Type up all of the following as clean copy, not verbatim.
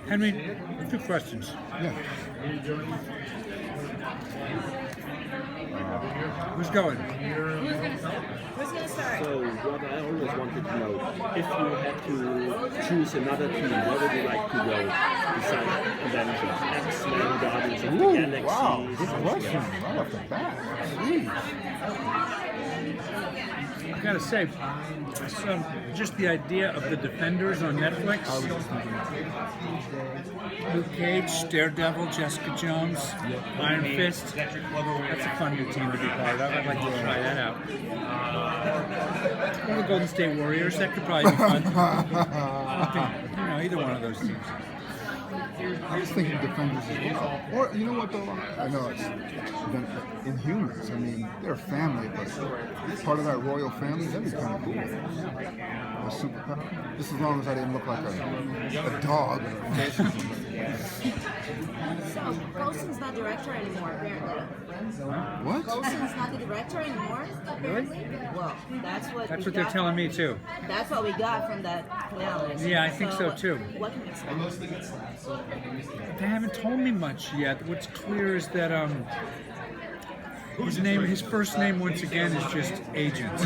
Henry, two questions. Yeah. Who's going? Who's gonna start? So what I always wanted to know, if you had to choose another team, where would you like to go besides Avengers, X-Men, Guardians of the Galaxy? Wow, good question. Right off the bat. Jeez. I gotta say, just the idea of the Defenders on Netflix. Luke Cage, Daredevil, Jessica Jones, Iron Fist. That's a fun new team to be part of. I'd like to try that out. Or the Golden State Warriors. That could probably be fun. I think, either one of those teams. I was thinking Defenders as well. Or, you know what, though? I know it's Inhumans. I mean, they're a family, but part of that royal family, that'd be kind of cool. A superpower. Just as long as I didn't look like a dog. So, Coulson's not director anymore, apparently. What? Coulson's not the director anymore, apparently. Well, that's what they're telling me too. That's what we got from that finale. Yeah, I think so too. What can we expect? They haven't told me much yet. What's clear is that his first name once again is just Agent,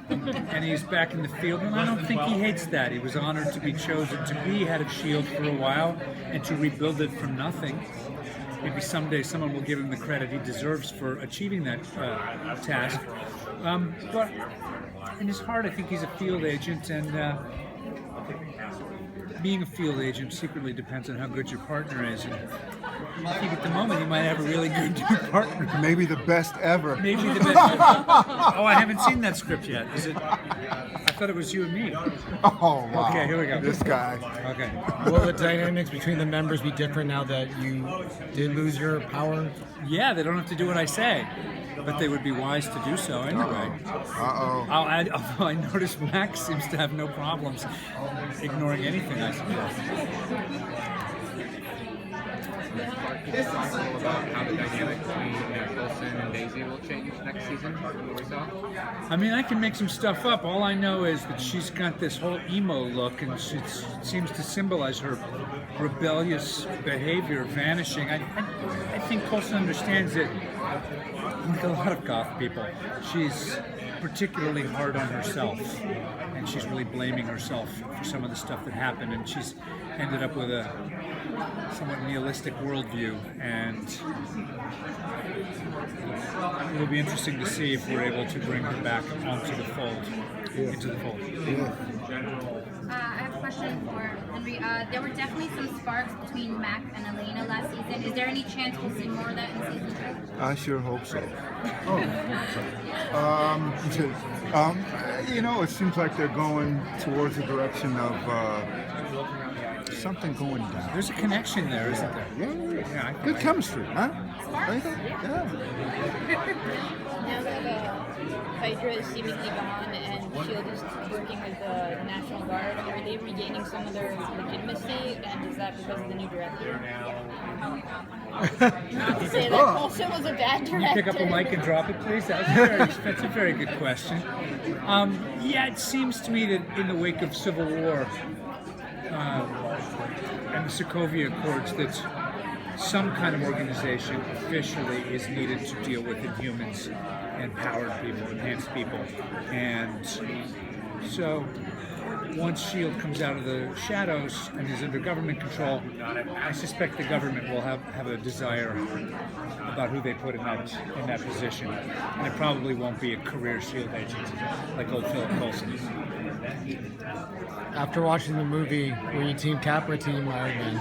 and he's back in the field. And I don't think he hates that. He was honored to be chosen to be head of S.H.I.E.L.D. for a while and to rebuild it from nothing. Maybe someday someone will give him the credit he deserves for achieving that task. But in his heart, I think he's a field agent, and being a field agent secretly depends on how good your partner is. And I think at the moment he might have a really good partner. Maybe the best ever. Maybe the best. Oh, I haven't seen that script yet. Is it? I thought it was you and me. Oh, wow. Okay, here we go. This guy. Okay. Will the dynamics between the members be different now that you did lose your power? Yeah, they don't have to do what I say, but they would be wise to do so anyway. Uh-oh. Although I noticed Max seems to have no problems ignoring anything I suggest. Could you talk a little about how the dynamic between Coulson and Daisy will change next season from what we saw? I mean, I can make some stuff up. All I know is that she's got this whole emo look, and it seems to symbolize her rebellious behavior vanishing. I think Coulson understands it. Like a lot of goth people, she's particularly hard on herself, and she's really blaming herself for some of the stuff that happened, and she's ended up with a somewhat nihilistic worldview, and it'll be interesting to see if we're able to bring her back onto the fold, into the fold. I have a question for Henry. There were definitely some sparks between Mac and Elena last season. Is there any chance we'll see more of that in season 2? I sure hope so. It seems like they're going towards the direction of something going down. There's a connection there, isn't there? Yeah. Good chemistry, huh? Yeah. Now that Hydra is seemingly gone and S.H.I.E.L.D. is working with the National Guard, are they regaining some of their legitimacy, and is that because of the new director? Not to say that Coulson was a bad director. Can you pick up a mic and drop it, please? That's a very good question. Yeah, it seems to me that in the wake of Civil War and the Sokovia Accords, that some kind of organization officially is needed to deal with Inhumans and powered people, enhanced people. And so once S.H.I.E.L.D. comes out of the shadows and is under government control, I suspect the government will have a desire about who they put in that position. And it probably won't be a career S.H.I.E.L.D. agent like old Philip Coulson. After watching the movie, were you Team Cap or Team Iron Man?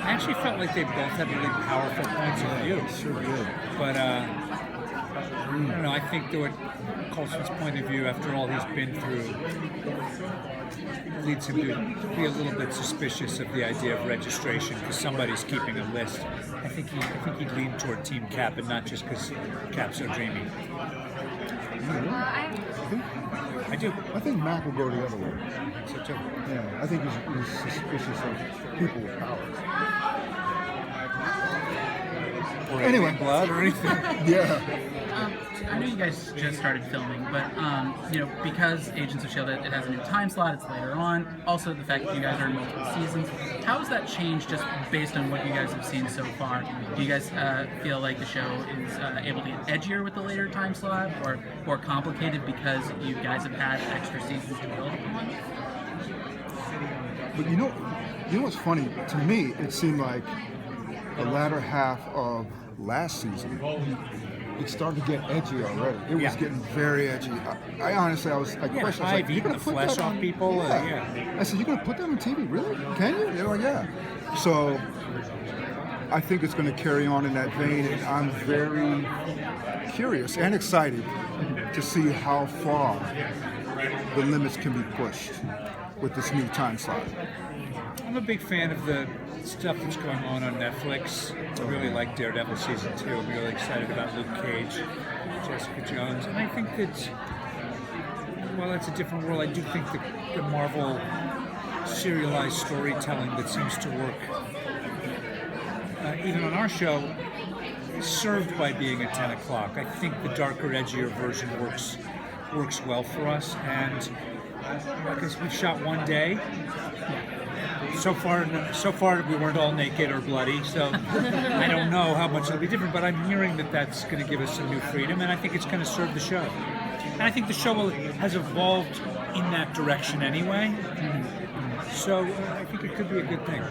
I actually felt like they both had really powerful points of view. Sure did. But I don't know, I think that Coulson's point of view, after all he's been through, leads him to be a little bit suspicious of the idea of registration because somebody's keeping a list. I think he'd lean toward Team Cap, and not just because Cap's so dreamy. I do. I think Mac will go the other way. I think so too. Yeah, I think he's suspicious of people with power. Or Anyway. blood or anything. Yeah. I know you guys just started filming, but because Agents of Shield, it has a new time slot. It's later on. Also, the fact that you guys are in multiple seasons. How has that changed just based on what you guys have seen so far? Do you guys feel like the show is able to get edgier with the later time slot, or more complicated because you guys have had extra seasons to build upon? But you know what's funny? To me, it seemed like the latter half of last season, it started to get edgy already. It was getting very edgy. I honestly, I questioned. I was like, "You're gonna the put flesh that off on people?" I said, "You're gonna put that on TV? Really? Can you?" They're like, "Yeah." So I think it's going to carry on in that vein, and I'm very curious and excited to see how far the limits can be pushed with this new time slot. I'm a big fan of the stuff that's going on Netflix. I really like Daredevil season 2. I'm really excited about Luke Cage, Jessica Jones, and I think that while it's a different world, I do think the Marvel serialized storytelling that seems to work, even on our show, is served by being at 10 o'clock. I think the darker, edgier version works well for us, and because we've shot one day. So far we weren't all naked or bloody, so I don't know how much it'll be different, but I'm hearing that that's going to give us some new freedom, and I think it's going to serve the show. And I think the show has evolved in that direction anyway, so I think it could be a good thing.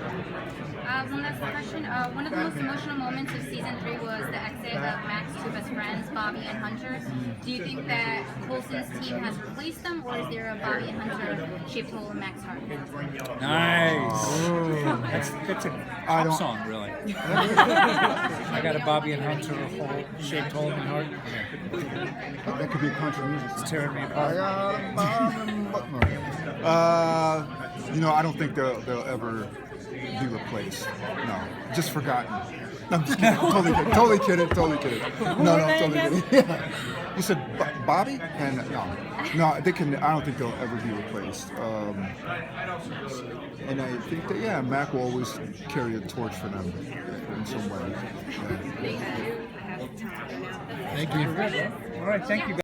One last question. One of the most emotional moments of season 3 was the exit of Mac's two best friends, Bobby and Hunter. Do you think that Coulson's team has replaced them, or is there a Bobby and Hunter shaped hole in Mac's heart? Nice. That's a pop song, really. I got a Bobby and Hunter shaped hole in my heart. That could be country music. It's tearing me apart. I don't think they'll ever be replaced. No, just forgotten. No, I'm just kidding. Totally kidding. Totally kidding. No, totally kidding. Yeah. You said Bobby? And no, they can. I don't think they'll ever be replaced. And I think that Mac will always carry a torch for them in some way. Yeah. Thank you. All right, thank you, guys.